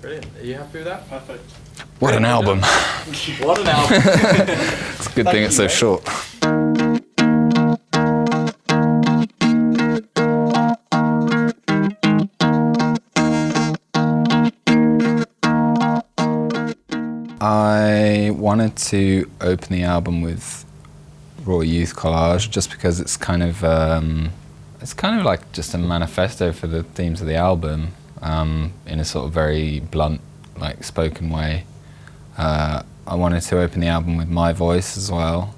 Brilliant. Are you happy with that? Perfect. What an album. What an album. It's a good thing it's so short. I wanted to open the album with Raw Youth Collage just because it's kind of like just a manifesto for the themes of the album in a sort of very blunt, like spoken way. I wanted to open the album with my voice as well,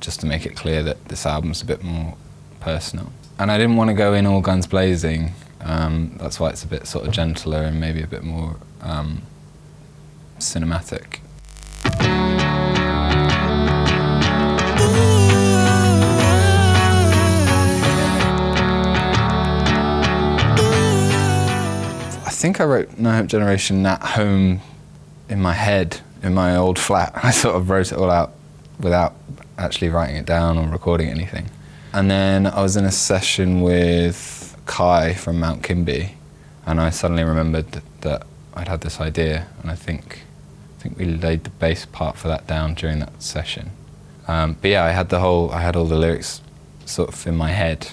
just to make it clear that this album's a bit more personal. And I didn't want to go in all guns blazing. That's why it's a bit sort of gentler and maybe a bit more cinematic. I think I wrote No Hope Generation at home in my head, in my old flat. I sort of wrote it all out without actually writing it down or recording anything. And then I was in a session with Kai from Mount Kimby, and I suddenly remembered that I'd had this idea, and I think we laid the bass part for that down during that session. But yeah, I had all the lyrics sort of in my head.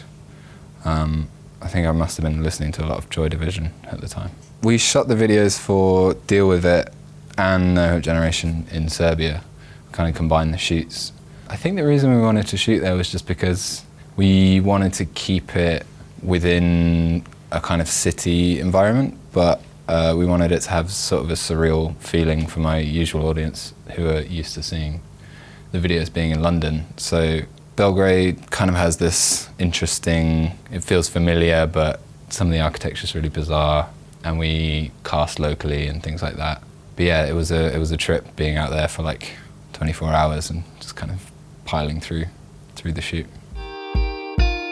I think I must have been listening to a lot of Joy Division at the time. We shot the videos for Deal With It and No Hope Generation in Serbia, kind of combined the shoots. I think the reason we wanted to shoot there was just because we wanted to keep it within a kind of city environment, but we wanted it to have sort of a surreal feeling for my usual audience who are used to seeing the videos being in London. So Belgrade kind of has this interesting, it feels familiar, but some of the architecture is really bizarre, and we cast locally and things like that. But yeah, it was a trip being out there for like 24 hours and just kind of piling through the shoot.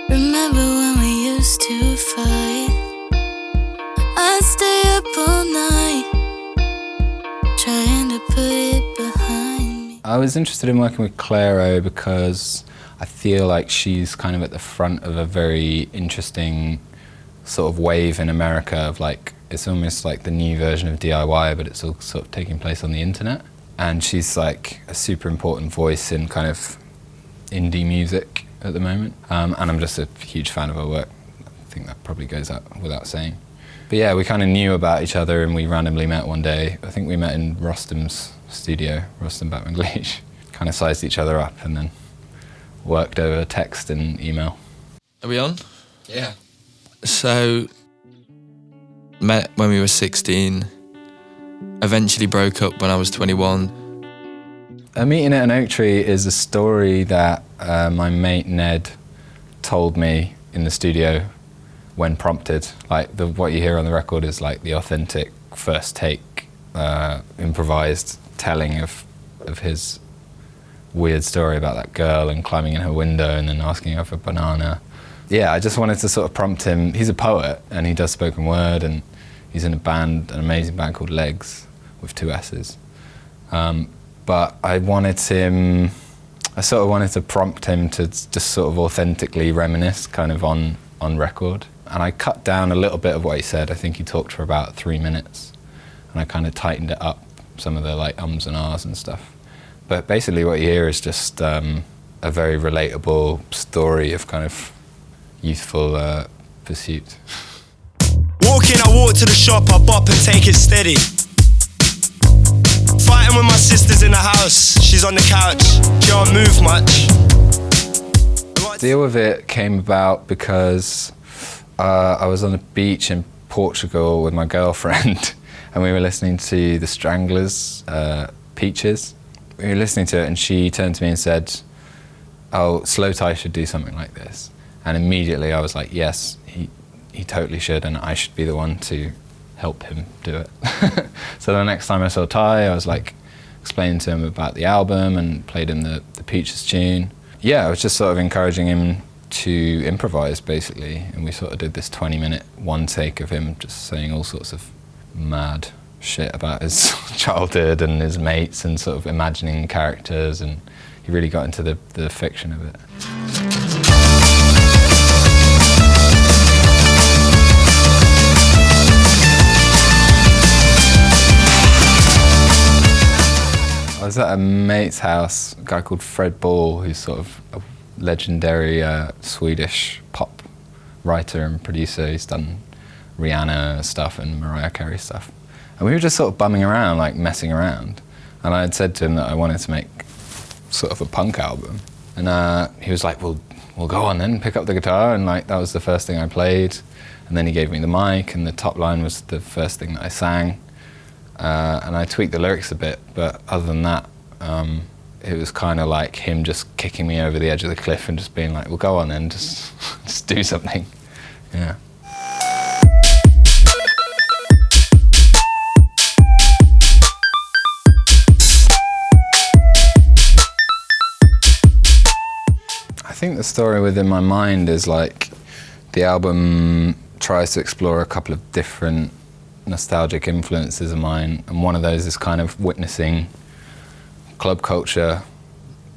Remember when we used to fight? I'd stay up all night, trying to put it behind me. I was interested in working with Clairo because I feel like she's kind of at the front of a very interesting sort of wave in America of like, it's almost like the new version of DIY, but it's all sort of taking place on the internet. And she's like a super important voice in kind of indie music at the moment. And I'm just a huge fan of her work. I think that probably goes out without saying. But yeah, we kind of knew about each other and we randomly met one day. I think we met in Rostam's studio, Rostam Batmanglij. Kind of sized each other up and then worked over text and email. Are we on? Yeah. So, met when we were 16, eventually broke up when I was 21. A Meeting at an Oak Tree is a story that my mate Ned told me in the studio when prompted. Like what you hear on the record is like the authentic first take, improvised telling of his weird story about that girl and climbing in her window and then asking her for a banana. Yeah, I just wanted to sort of prompt him. He's a poet and he does spoken word, and he's in an amazing band called Legs with 2 S's. But I sort of wanted to prompt him to just sort of authentically reminisce kind of on record. And I cut down a little bit of what he said. I think he talked for about 3 minutes, and I kind of tightened it up, some of the like ums and ahs and stuff. But basically what you hear is just a very relatable story of kind of youthful pursuit. Walking, I walk to the shop, I bop and take it steady. Fighting with my sisters in the house, she's on the couch, she don't move much. Deal With It came about because I was on the beach in Portugal with my girlfriend and we were listening to The Stranglers, Peaches. We were listening to it and she turned to me and said, oh, Slowthai should do something like this. And immediately I was like, yes, he totally should, and I should be the one to help him do it. So the next time I saw Ty, I was like explaining to him about the album and played him the Peaches tune. Yeah, I was just sort of encouraging him to improvise basically, and we sort of did this 20-minute one take of him just saying all sorts of mad shit about his childhood and his mates and sort of imagining characters, and he really got into the fiction of it. was at a mate's house, a guy called Fred Ball, who's sort of a legendary Swedish pop writer and producer. He's done Rihanna stuff and Mariah Carey stuff. And we were just sort of bumming around, like messing around. And I had said to him that I wanted to make sort of a punk album. And he was like, well, we'll go on then, pick up the guitar. And like that was the first thing I played. And then he gave me the mic, and the top line was the first thing that I sang. And I tweaked the lyrics a bit, but other than that, it was kind of like him just kicking me over the edge of the cliff and just being like, well, go on then, just do something. Yeah. I think the story within my mind is like the album tries to explore a couple of different nostalgic influences of mine, and one of those is kind of witnessing club culture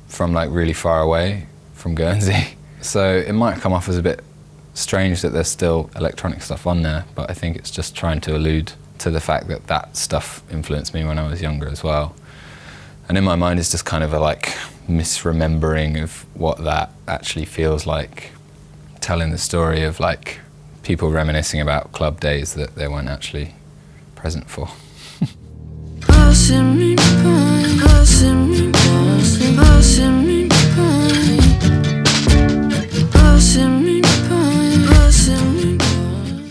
from like really far away from Guernsey. So it might come off as a bit strange that there's still electronic stuff on there, but I think it's just trying to allude to the fact that that stuff influenced me when I was younger as well. And in my mind it's just kind of a like misremembering of what that actually feels like, telling the story of like people reminiscing about club days that they weren't actually present for.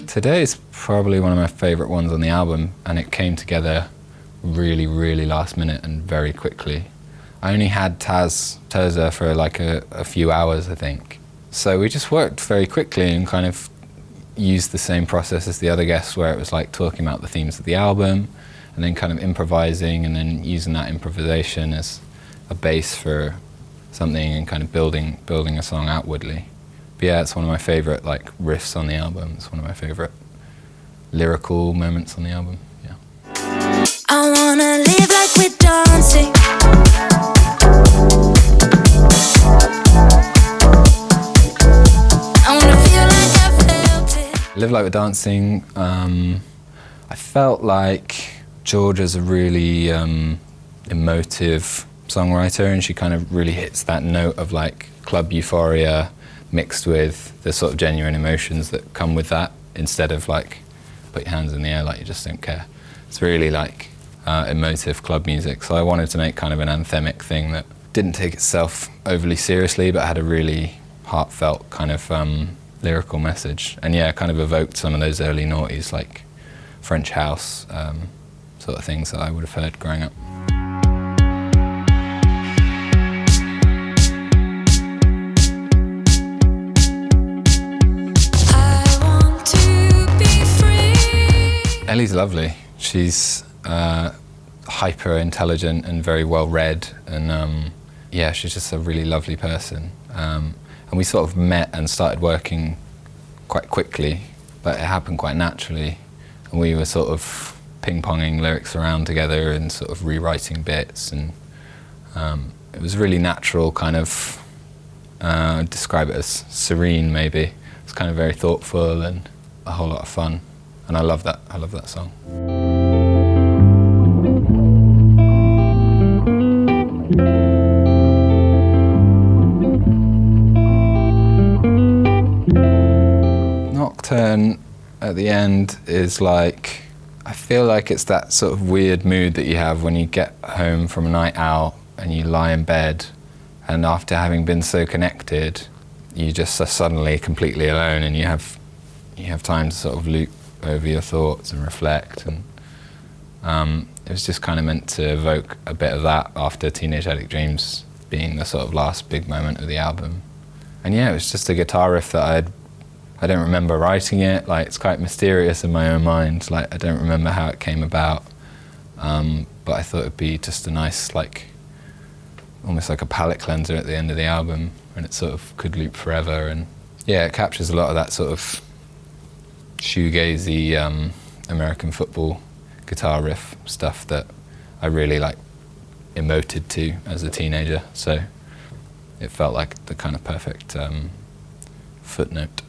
Today is probably one of my favourite ones on the album, and it came together really, really last minute and very quickly. I only had Tirzah for like a few hours, I think. So we just worked very quickly and kind of used the same process as the other guests, where it was like talking about the themes of the album and then kind of improvising and then using that improvisation as a base for something and kind of building a song outwardly. But yeah, it's one of my favourite like riffs on the album. It's one of my favourite lyrical moments on the album. Yeah. I wanna live like we're dancing. I wanna feel like I felt it. Live Like We're Dancing, I felt like Georgia's a really emotive songwriter, and she kind of really hits that note of like club euphoria mixed with the sort of genuine emotions that come with that, instead of like put your hands in the air like you just don't care. It's really like emotive club music. So I wanted to make kind of an anthemic thing that didn't take itself overly seriously but had a really heartfelt kind of lyrical message. And yeah, kind of evoked some of those early noughties like French house sort of things that I would have heard growing up. Ellie's lovely. She's hyper intelligent and very well read, and yeah, she's just a really lovely person. And we sort of met and started working quite quickly, but it happened quite naturally. And we were sort of ping-ponging lyrics around together and sort of rewriting bits, and it was really natural kind of, I'd describe it as serene maybe. It's kind of very thoughtful and a whole lot of fun. And I love that song. Nocturne at the end is like, I feel like it's that sort of weird mood that you have when you get home from a night out and you lie in bed, and after having been so connected, you just are suddenly completely alone, and you have time to sort of loop over your thoughts and reflect, and it was just kind of meant to evoke a bit of that after Teenage Addict Dreams being the sort of last big moment of the album. And yeah, it was just a guitar riff that I don't remember writing it. Like, it's quite mysterious in my own mind. Like, I don't remember how it came about, but I thought it'd be just a nice, like, almost like a palate cleanser at the end of the album, and it sort of could loop forever. And yeah, it captures a lot of that sort of shoegazy American football guitar riff stuff that I really like emoted to as a teenager. So it felt like the kind of perfect footnote.